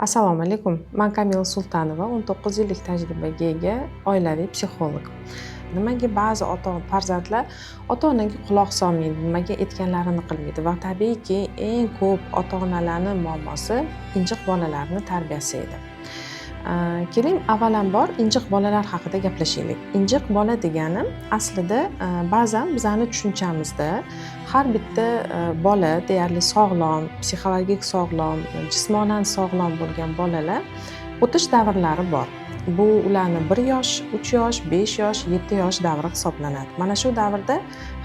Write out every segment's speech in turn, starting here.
Assalomu alaykum. Men Kamila Sultanova, 19 yillik tajribaga ega oilaviy psixolog. Nimaga ba'zi farzandlar ota-onaga quloq solmaydi, nimaga aytganlarini qilmaydi va tabiiyki eng ko'p ota-onalarning muammosi injiq bolalarning tarbiyasi edi. Keling, avvalambor injiq bolalar haqida gaplashaylik. Injiq bola degani aslida ba'zan bizning tushunchamizda har bitta bola deyarli sog'lom, psixologik sog'lom, jismonan sog'lom bo'lgan bolalar o'tish davrlari bor. Bu ularni 1 yosh, 3 yosh, 5 yosh, 7 yosh davri hisoblanadi. Mana shu davrda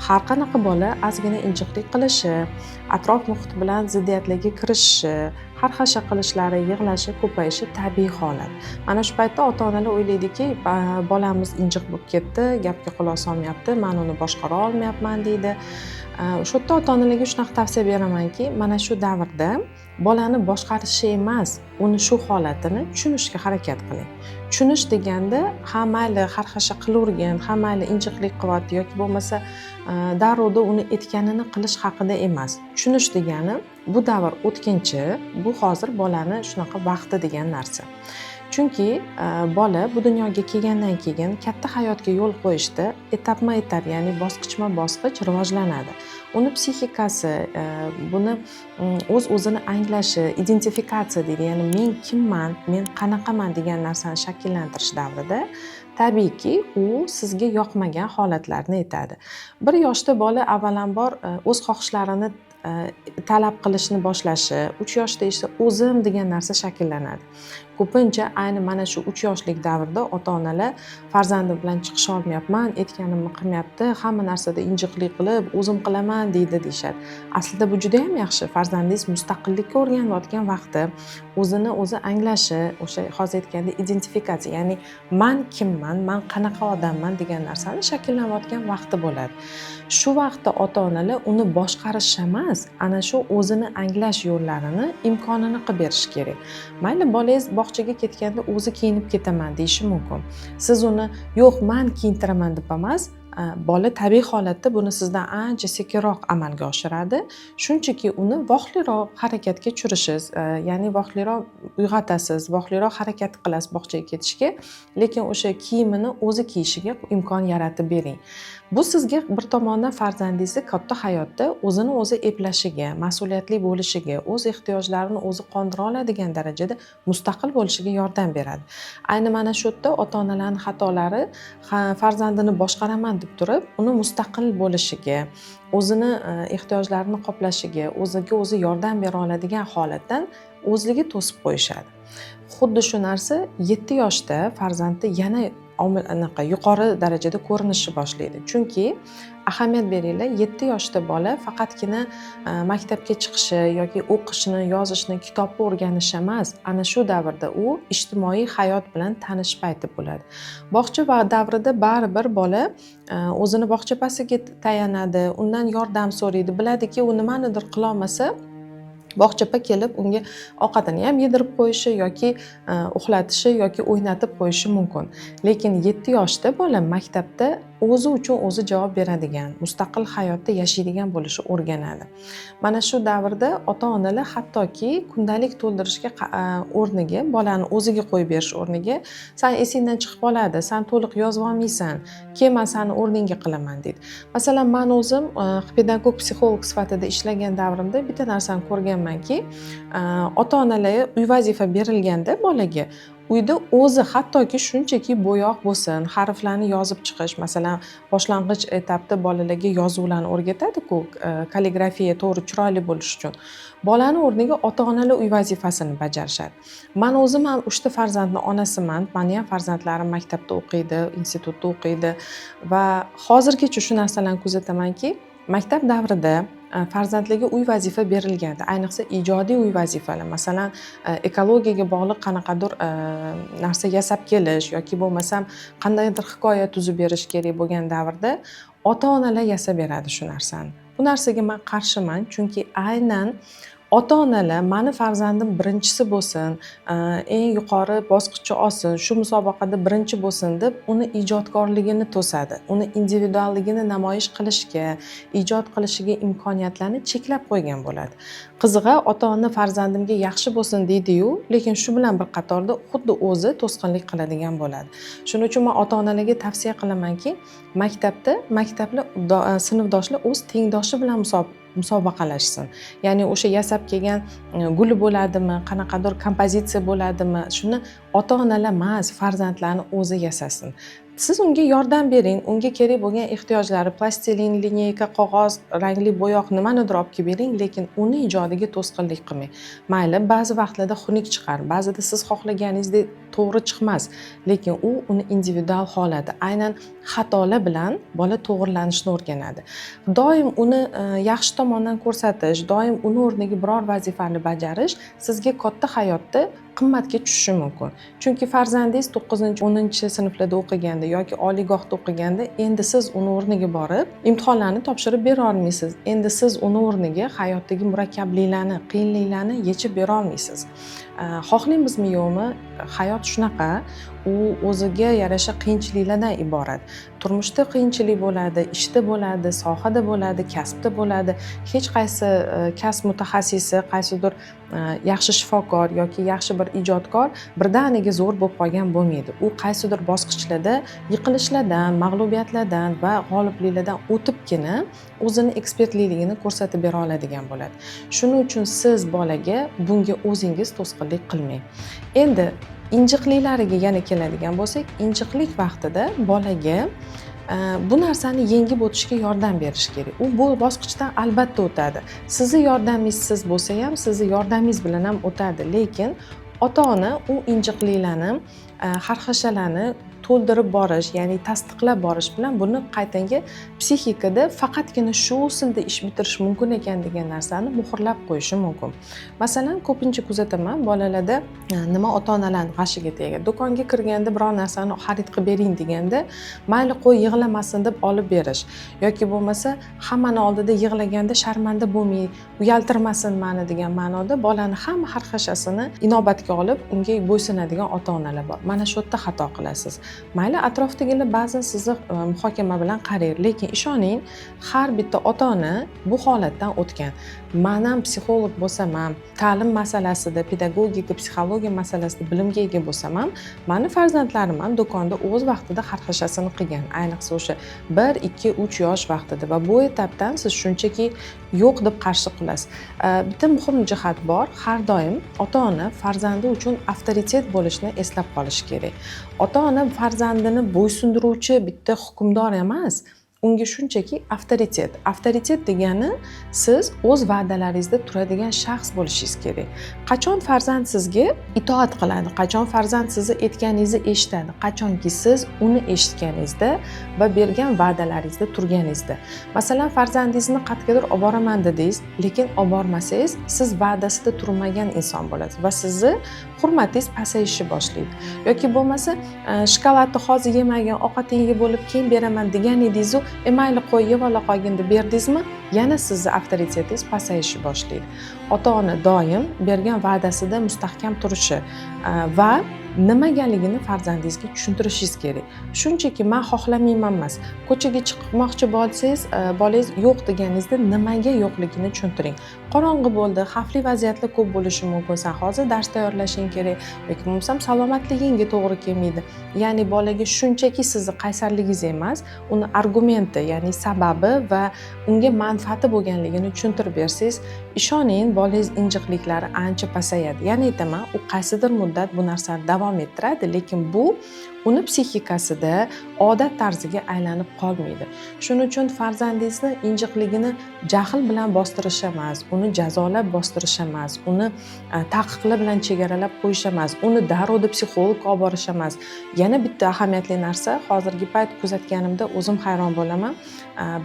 har qanaqa bola ozgina injiqlik qilishi, atrof muhit bilan ziddiyatlarga kirishishi, har xil qilishlari, yig'lashi, ko'payishi tabiiy holat. Mana shu paytda ota-onalar o'ylaydiki, bolamiz injiq bo'lib ketdi, gapga quloq solmayapti, men uni boshqara olmayapman deydi. O'sha yerda ota-onalarga shunaqa tavsiya beramanki, mana shu davrda bolani boshqarishi emas, uni shu holatini tushunishga harakat qiling. Tushunish deganda ha mayli har xil qilavergin, ha mayli injiqlik qilyapti yoki bo'lmasa darrovda uni aytganini qilish haqida emas. Tushunish degani bu davr o'tkinchi, bu hozir bolani shunaqa vaqti degan narsa. Chunki bola bu dunyoga kelgandan keyin katta hayotga yo'l qo'yishda etapma-etap, ya'ni bosqichma-bosqich rivojlanadi. Uni psixikasi, buni o'zini anglashi, identifikatsiya deydi, ya'ni men kimman, men qanaqaman degan narsani shakllantirish davrida tabiiyki u sizga yoqmagan holatlarni aytadi. 1 yoshda bola avvalambor o'z xohishlarini talab qilishni boshlashi, 3 yoshda esa o'zim degan narsa shakllanadi. Ko'pincha ayni mana shu 3 yoshlik davrda ota-onalar farzandim bilan chiqisha olmayapman, aytganimni qilmayapti, hamma narsada injiqlik qilib, o'zim qilaman deyishadi. Aslida bu juda ham yaxshi. Farzandingiz mustaqillikka o'rganayotgan vaqti, o'zini o'zi anglashi, o'sha hozir aytganda identifikatsiya, ya'ni men kimman, men qanaqa odamman degan narsani shakllanayotgan vaqti bo'ladi. Shu vaqtda ota-onalar uni boshqarish emas, ana shu o'zini anglash yo'llarini, imkonini qilib berish kerak. Mayli bolangiz bog'chaga ketganda o'zi kiyinib ketaman deyishi mumkin. Siz uni yo'q, men kiyintiraman deb emas, bola tabiiy holatda buni sizdan ancha sekinroq amalga oshiradi. Shunchaki uni vohliroq harakatga tushirasiz, ya'ni vohliroq uyg'otasiz, vohliroq harakat qilasiz bog'chaga ketishga, lekin o'sha kiyimini o'zi kiyishiga imkon yaratib bering. Bu sizga bir tomondan farzandingizni katta hayotda o'zini o'zi eplashiga, mas'uliyatli bo'lishiga, o'z ehtiyojlarini o'zi qondira oladigan darajada mustaqil bo'lishiga yordam beradi. Ayni mana shu yerda ota-onalarning xatolari farzandini boshqaraman deb turib, uni mustaqil bo'lishiga, o'zini ehtiyojlarini qoplashiga, o'ziga o'zi yordam bera oladigan holatdan o'zligi to'sib qo'yishadi. Xuddi shu narsa 7 yoshda farzandda yana yuqori darajada ko'rinishni boshlaydi. Chunki ahamiyat beringlar, 7 yoshda bola faqatgina maktabga chiqishi yoki o'qishni, yozishni, kitobni o'rganishi emas, ana shu davrda u ijtimoiy hayot bilan tanishish payti bo'ladi. Bog'cha davrida baribir bola o'zini bog'chapasiga tayanadi, undan yordam so'raydi, biladiki u nimanidir qila olmasa bog'chapa kelib unga ovqatini ham yedirib qo'yishi yoki uxlatishi yoki o'ynatib qo'yishi mumkin. Lekin 7 yoshda bola maktabda o'zi uchun o'zi javob beradigan, mustaqil hayotda yashaydigan bo'lishi o'rganadi. Mana shu davrda ota-onalar hattoki kundalik to'ldirishga o'rniga, bolani o'ziga qo'yib berish o'rniga, sen esingdan chiqib qoladi, sen to'liq yozib olmaysan, keyin men seni o'rningga qilaman deydi. Masalan, men o'zim pedagog psixolog sifatida ishlagan davrimda bitta narsani ko'rganmanki, ota-onalarga uy vazifa berilganda bolaga uyda o'zi hattoki shunchaki bo'yoq bo'lsin, harflarni yozib chiqish, masalan, boshlang'ich etapda bolalarga yozuvlarni o'rgatadi-ku, kalligrafiya to'g'ri chiroyli bo'lish uchun. Bolani o'rniga ota-onalar uy vazifasini bajarishadi. Men o'zim ham 3 ta farzandning onasiman. Meni ham farzandlarim maktabda o'qiydi, institutda o'qiydi va hozirgacha shu narsalarni kuzatamanki, maktab davrida farzandlarga uy vazifa berilganda, ayniqsa ijodiy uy vazifalar, masalan, ekologiyaga bog'liq qanaqadir narsa yasab kelish yoki bo'lmasam qandaydir hikoya tuzib berish kerak bo'lgan davrda ota-onalar yasab beradi shu narsani. Bu narsaga men qarshiman, chunki aynan ota-onalar mani farzandim birinchisi bo'lsin, eng yuqori bosqichni olsin, shu musobaqada birinchi bo'lsin deb uni ijodkorligini to'sadi. Uni individualligini namoyish qilishga, ijod qilishiga imkoniyatlarni cheklab qo'ygan bo'ladi. Qizig'i ota-ona farzandimga yaxshi bo'lsin deydi-yu, lekin shu bilan bir qatorda xuddi o'zi to'sqinlik qiladigan bo'ladi. Shuning uchun men ota-onalarga tavsiya qilamanki, maktablar sinfdoshlar o'z tengdoshi bilan musobaqalashsin. Ya'ni o'sha yasab kelgan guli bo'ladimi, qanaqadir kompozitsiya bo'ladimi, shuni ota-onalar emas, farzandlarni o'zi yasasin. Siz unga yordam bering, unga kerak bo'lgan ehtiyojlari, plastilin, lineyka, qog'oz, rangli bo'yoq nimanidir olib kelib bering, lekin uni ijodiga to'sqinlik qilmang. Mayli, ba'zi vaqtlarda xunuk chiqar, ba'zida siz xohlaganingizdek to'g'ri chiqmas, lekin u uni individual holati. Aynan xatolar bilan bola to'g'rilanishni o'rganadi. Doim uni yaxshi tomondan ko'rsatish, doim uni o'rniga biror vazifani bajarish sizga katta hayotda qimmatga tushishi mumkin. Chunki farzandingiz 9-10 sinflarda o'qiganda yoki oliygohda o'qiganda endi siz uni o'rniga borib imtihonlarni topshirib bera olmaysiz. Endi siz uni o'rniga hayotdagi murakkabliklarni, qiyinliklarni yechib bera olmaysiz. Xohlaymizmi yo'qmi, hayot shunaqa. U o'ziga yarasha qiyinchiliklardan iborat. Turmushda qiyinchilik bo'ladi, ishda bo'ladi, sohada bo'ladi, kasbda bo'ladi. Hech qaysi kasb mutaxassisi, qaysidir yaxshi shifokor yoki yaxshi bir ijodkor birdaniga zo'r bo'lib qolgan bo'lmaydi. U qaysidir bosqichlarda yiqilishlardan, mag'lubiyatlardan va g'olibliklardan o'tibgina o'zini ekspertligini ko'rsatib bera oladigan bo'ladi. Shuning uchun siz bolaga bunga o'zingiz to'sqinlik qilmang. Endi injiqliklariga yana keladigan bo'lsak, injiqlik vaqtida bolaga bu narsani yengib o'tishga yordam berish kerak. U bu bosqichdan albatta o'tadi. Sizni yordamingiz bo'lsa ham, sizni yordamingiz bilan ham o'tadi, lekin ota-ona u injiqliklarni, xarxashalarni to'ldirib borish, ya'ni tasdiqlab borish bilan buni qaytanga psixikada faqatgina shu usulda ish bitirish mumkin ekan degan narsani muhrlab qo'yishi mumkin. Masalan, ko'pincha kuzataman, bolalarda nima ota-onalarning g'ashiga tegadi. Do'konga kirganda biror narsani xarid qilib bering deganda, mayli qo'y yig'lamasin deb olib berish yoki bo'lmasa hammani oldida yig'laganda sharmanda bo'lmay, uyaltirmasin meni degan ma'noda bolani hamma xarxashasini inobatga olib unga bo'ysunadigan ota-onalar bor. Mana shu yerda xato qilasiz. Mayli atrofdagilar ba'zan sizni muhokama bilan qaraydi, lekin ishoning, har bitta ota-ona bu holatdan o'tgan. Men ham psixolog bo'lsam ham, ta'lim masalasida, pedagogika, psixologiya masalasida bilimga ega bo'lsam ham, meni farzandlarim ham do'konda o'z vaqtida xarxashasini qilgan. Ayniqsa o'sha 1, 2, 3 yosh vaqtida va bu etapdan siz shunchaki yo'q deb qarshi qilasiz. Bitta muhim jihat bor, har doim ota-ona farzandi uchun avtoritet bo'lishni eslab qolish kerak. Ota-ona farzandini bo'ysundiruvchi bitta hukmdor emas, unga shunchaki avtoritet. Avtoritet degani siz o'z va'dalaringizda turadigan shaxs bo'lishingiz kerak. Qachon farzand sizga itoat qiladi, qachon farzand sizni aytganingizni eshitadi, qachonki siz uni eshitganingizda va bergan va'dalaringizda turganingizda. Masalan, farzandingizni qayergadir olib boraman dedingiz, lekin olib bormasangiz, siz va'dasida turmagan inson bo'lasiz va sizni hurmatingiz pasayishni boshlaydi. Yoki bo'lmasa, shokoladni hozir yemagan, ovqatingiz bo'lib keyin beraman degan edingiz-u, mayli qo'y yeb ola qolgin deb berdingizmi, yana sizni avtoritetingiz pasayishni boshlaydi. Ota-ona doim bergan va'dasida mustahkam turishi va nimagaligini farzandingizga tushuntirishingiz kerak. Shunchaki men xohlamayman emas. Ko'chaga chiqmoqchi bo'lsangiz, bolangiz yo'q deganingizda nimaga yo'qligini tushuntiring. Qorong'i bo'ldi, xavfli vaziyatlar ko'p bo'lishi mumkin. Sen hozir dars tayyorlashing kerak yoki bo'lmasam salomatligingga to'g'ri kelmaydi. Ya'ni bolaga shunchaki sizni qaysarligingiz emas, uni argumenti, ya'ni sababi va unga manfaati bo'lganligini tushuntirib bersangiz, ishoning, bolangiz injiqliklari ancha pasayadi. Ya'ni aytaman, u qaysidir muddat bu narsani davom ettiradi, lekin bu uni psixikasida odat tarziga aylanib qolmaydi. Shuning uchun farzandingizni injiqligini jahl bilan bostirish emas, uni jazolab bostirish emas, uni taqiqlar bilan chegaralab qo'yish emas, uni darrov psixologga olib borish emas. Yana bitta ahamiyatli narsa, hozirgi payt kuzatganimda o'zim hayron bo'laman.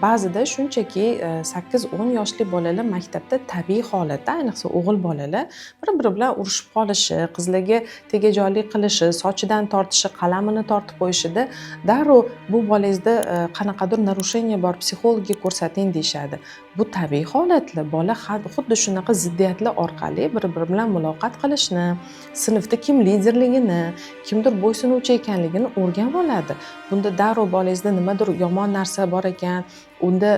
Ba'zida shunchaki 8-10 yoshli bolalar maktabda tabiiy holatda odatda ayniqsa o'g'il bolalar bir-biri bilan urushib qolishi, qizlarga tegajog'lik qilishi, sochidan tortishi, qalamini tortib qo'yishida darrov bu bolangizda qanaqadir narushение bor, psixologga ko'rsating deyishadi. Bu tabiiy holatlar. Bola xuddi shunaqa ziddiyatlar orqali bir-biri bilan muloqot qilishni, sinfda kim liderligini, kimdir bo'ysunuvchi ekanligini o'rganib oladi. Bunda darrov bolangizda nimadir yomon narsa bor ekan, unda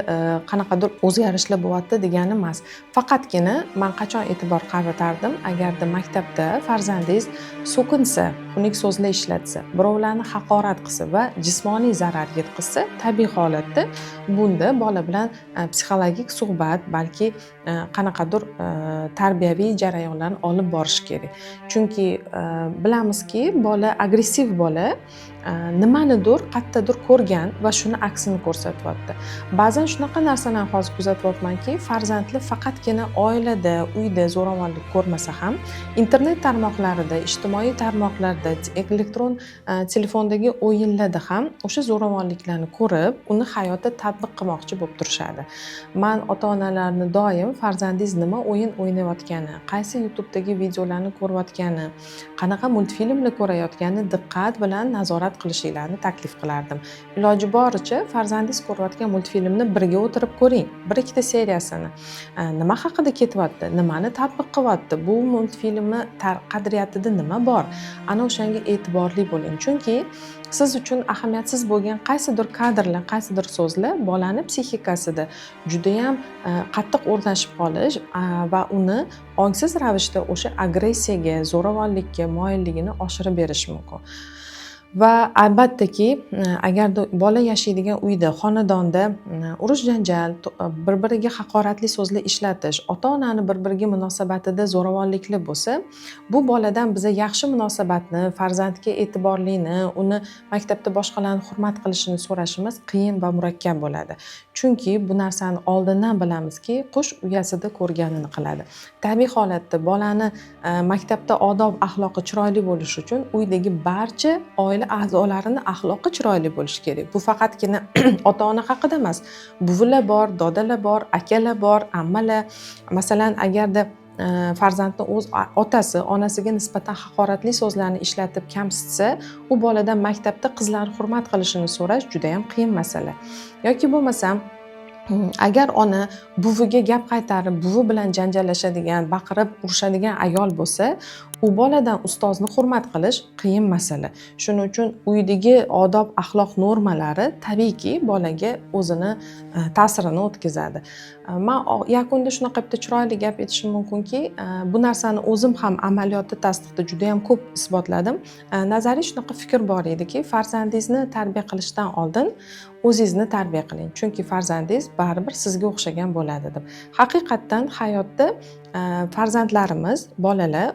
qanaqadir o'zgarishlar bo'lyapti degani emas. Faqatgina men qachon e'tibor qaratardim, agarda maktabda farzandingiz so'kinsa, xunuk so'zlar ishlatsa, birovlarni haqorat qilsa va jismoniy zarar yetkazsa, tabiiy holatda bunda bola bilan psixologik suhbat, balki qanaqadir tarbiyaviy jarayonlarni olib borish kerak. Chunki bilamizki, bola agressiv bola nimanidir qayerdadir ko'rgan va shuni aksini ko'rsatyapti. Ba'zan shunaqa narsalarni hozir kuzatyapmanki, farzandlar faqatgina oilada, uyda zo'ravonlik ko'rmasa ham, internet tarmoqlarida, ijtimoiy tarmoqlarda, elektron telefondagi o'yinlarda ham o'sha zo'ravonliklarni ko'rib, uni hayotda tatbiq qilmoqchi bo'lib turishadi. Men ota-onalarni doim farzandingiz nima o'yin o'ynayotgani, qaysi YouTube'dagi videolarni ko'rayotgani, qanaqa multfilmlar ko'rayotgani diqqat bilan nazorat qilishinglarni taklif qilardim. Iloji boricha farzandingiz ko'rayotgan multfilmni birga o'tirib ko'ring, bir-ikkita seriyasini. Nima haqida ketyapti, nimani tatbiq qilyapti, bu multfilmni qadriyatida nima bor? Ana o'shanga e'tiborli bo'ling. Chunki siz uchun ahamiyatsiz bo'lgan qaysidir kadrlar, qaysidir so'zlar bolani psixikasida juda ham qattiq o'rnashib qolish va uni ongsiz ravishda o'sha agressiyaga, zo'ravonlikka moyilligini oshirib berishi mumkin. Va albattaki, agarda bola yashaydigan uyda, xonadonda urush janjal, bir-biriga haqoratli so'zlar ishlatish, ota-onani bir-biriga munosabatida zo'ravonliklar bo'lsa, bu boladan biza yaxshi munosabatni, farzandga e'tiborlini, uni maktabda boshqalarni hurmat qilishini so'rashimiz qiyin va murakkab bo'ladi. Chunki bu narsani oldindan bilamizki, qush uyasida ko'rganini qiladi. Tabiiy holatda bolani maktabda odob axloqi chiroyli bo'lishi uchun uydagi barcha oila a'zolarini axloqi chiroyli bo'lishi kerak. Bu faqatgina ota-ona haqida emas. Buvilar bor, dodalar bor, akalar bor, ammalar. Masalan, agarda farzandni o'z otasi, onasiga nisbatan haqoratli so'zlarni ishlatib kamsitsa, u boladan maktabda qizlarni hurmat qilishini so'rash juda ham qiyin masala. Yoki bo'lmasam, agar ona buviga gap qaytarib, buvi bilan janjallashadigan, baqirib urishadigan ayol bo'lsa, u boladan ustozni hurmat qilish qiyin masala. Shuning uchun uydagi odob, axloq normalari tabiiyki bolaga o'zini ta'sirini o'tkazadi. Men yakunda shunaqa bitta chiroyli gap aytishim mumkinki, bu narsani o'zim ham amaliyotda tasdiqda juda ham ko'p isbotladim. Nazariy shunaqa fikr bor ediki, farzandingizni tarbiya qilishdan oldin o'zingizni tarbiya qiling. Chunki farzandingiz baribir sizga o'xshagan bo'ladi deb. Haqiqatdan hayotda farzandlarimiz, bolalar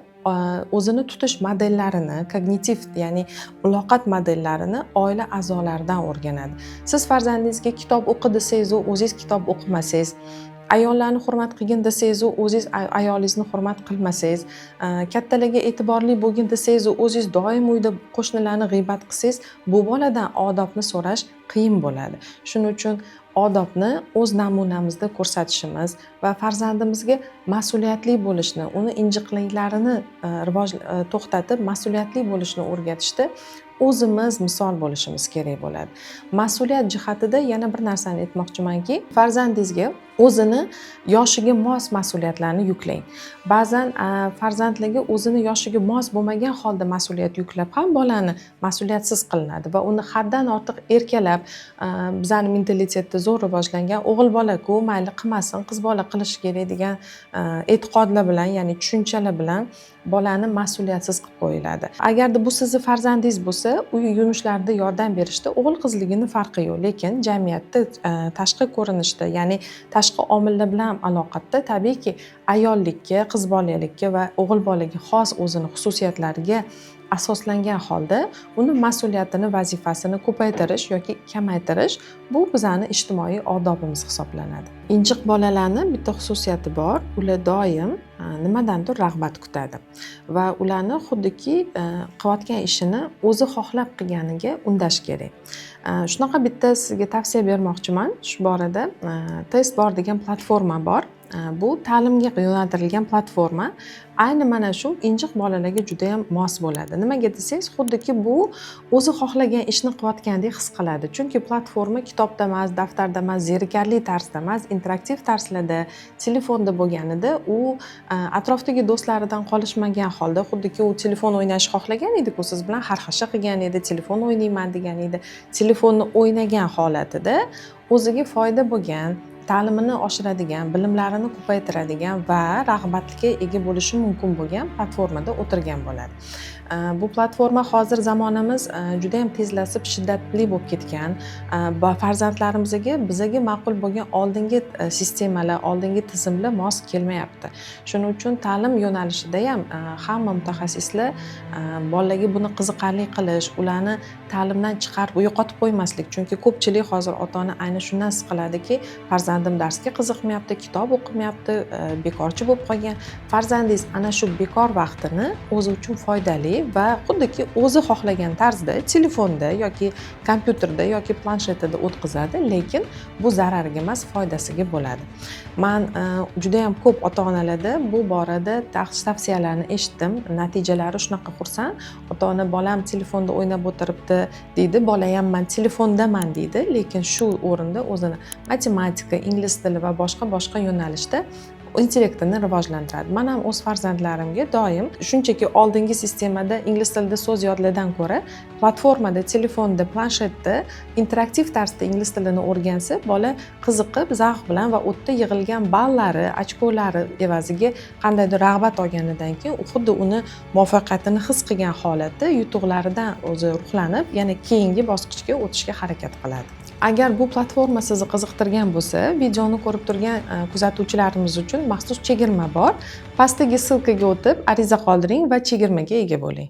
o'zini tutish modellarini, kognitiv, ya'ni muloqot modellarini oila a'zolaridan o'rganadi. Siz farzandingizga kitob o'qi desangiz, o'zingiz kitob o'qimasangiz, ayollarni hurmat qilgin desangiz, o'zingiz ayolingizni hurmat qilmasangiz, kattalarga e'tiborli bo'lgin desangiz, o'zingiz doim uyda qo'shnilarni g'iybat qilsangiz, bu boladan odobni so'rash qiyin bo'ladi. Shuning uchun odobni o'z namunamizda ko'rsatishimiz va farzandimizga mas'uliyatli bo'lishni, uni injiqliklarini to'xtatib mas'uliyatli bo'lishni o'rgatishda o'zimiz misol bo'lishimiz kerak bo'ladi. Mas'uliyat jihatida yana bir narsani aytmoqchimanki, farzandingizga o'zini yoshiga mos mas'uliyatlarni yuklang. Ba'zan farzandlarga o'zini yoshiga mos bo'lmagan holda mas'uliyat yuklab ham bolani mas'uliyatsiz qilinadi va uni haddan ortiq erkalab, bizning mentalitetda zo'r rivojlangan o'g'il bola-ku, mayli qilmasin, qiz bola qilish kerak degan e'tiqodlar bilan, ya'ni tushunchalar bilan bolani mas'uliyatsiz qilib qo'yiladi. Agarda bu sizning farzandingiz bo'lsa, uy yumushlarida yordam berishda o'g'il-qizligini farqi yo'q, lekin jamiyatda tashqi ko'rinishda, ya'ni tashqi omillar bilan aloqatda tabiiyki ayollikka, qiz bolalikka va o'g'il bolaga xos o'zini xususiyatlariga asoslangan holda uni mas'uliyatini, vazifasini ko'paytirish yoki kamaytirish bu bizning ijtimoiy odobimiz hisoblanadi. Injiq bolalarning bitta xususiyati bor, ular doim nimadandir rag'bat kutadi va ularni xuddiki qilayotgan ishini o'zi xohlab qilganiga undash kerak. Shunaqa bitta sizga tavsiya bermoqchiman. Shu borada Testboard degan platforma bor. Bu ta'limga yo'naltirilgan platforma. Ayni mana shu injiq bolalarga juda ham mos bo'ladi. Nimaga desangiz, xuddiki bu o'zi xohlagan ishni qilayotgandek his qiladi. Chunki platforma kitobda emas, daftarda emas, zerikarli tarzda emas, interaktiv tarzlarda, telefonda bo'lganida u atrofdagi do'stlaridan qolishmagan holda, xuddiki u telefon o'ynashni xohlagan edi-ku, siz bilan xarxasha qilgan edi, telefon o'ynayman degan edi. Telefonni o'ynagan holatida o'ziga foyda bo'lgan, ta'limini oshiradigan, bilimlarini ko'paytiradigan va rag'batga ega bo'lishi mumkin bo'lgan platformada o'tirgan bo'ladi. Bu platforma hozir zamonamiz juda ham tezlashib, shiddatli bo'lib ketgan va farzandlarimizga, bizaga ma'qul bo'lgan oldingi sistemalar, oldingi tizimlar mos kelmayapti. Shuning uchun ta'lim yo'nalishida ham hamma mutaxassislar bolalarga buni qiziqarli qilish, ularni ta'limdan chiqarib yo'qotib qo'ymaslik. Chunki ko'pchilik hozir ota-ona ayni shundan his qiladiki, farzandim darsga qiziqmayapti, kitob o'qimayapti, bekorchi bo'lib qolgan. Farzandingiz ana shu bekor vaqtini o'zi uchun foydali va xuddiki o'zi xohlagan tarzda telefonda yoki kompyuterda yoki planshetida o'tkazadi, lekin bu zarariga emas, foydasiga bo'ladi. Men juda ham ko'p ota-onalarda bu borada tavsiyalarni eshitdim. Natijalari shunaqa xursand. Ota-ona bolam telefonda o'ynab o'tiribdi deydi, bola ham men telefondaman deydi, lekin shu o'rinda o'zini matematika, ingliz tili va boshqa yo'nalishda intellektini rivojlantiradi. Men ham o'z farzandlarimga doim shunchaki oldingi sistemada ingliz tilida so'z yodladan ko'ra, platformada, telefonda, planshetda interaktiv tarzda ingliz tilini o'rgansa, bola qiziqib, zavq bilan va o'tda yig'ilgan ballari, ochkolari evaziga qandaydir rag'bat olganidan keyin xuddi uni muvaffaqiyatini his qilgan holatda yutuqlaridan o'zi ruhlanib, yana keyingi bosqichga o'tishga harakat qiladi. Agar bu platforma sizni qiziqtirgan bo'lsa, videoni ko'rib turgan kuzatuvchilarimiz uchun maxsus chegirma bor. Pastdagi ssilkaga o'tib, ariza qoldiring va chegirmaga ega bo'ling.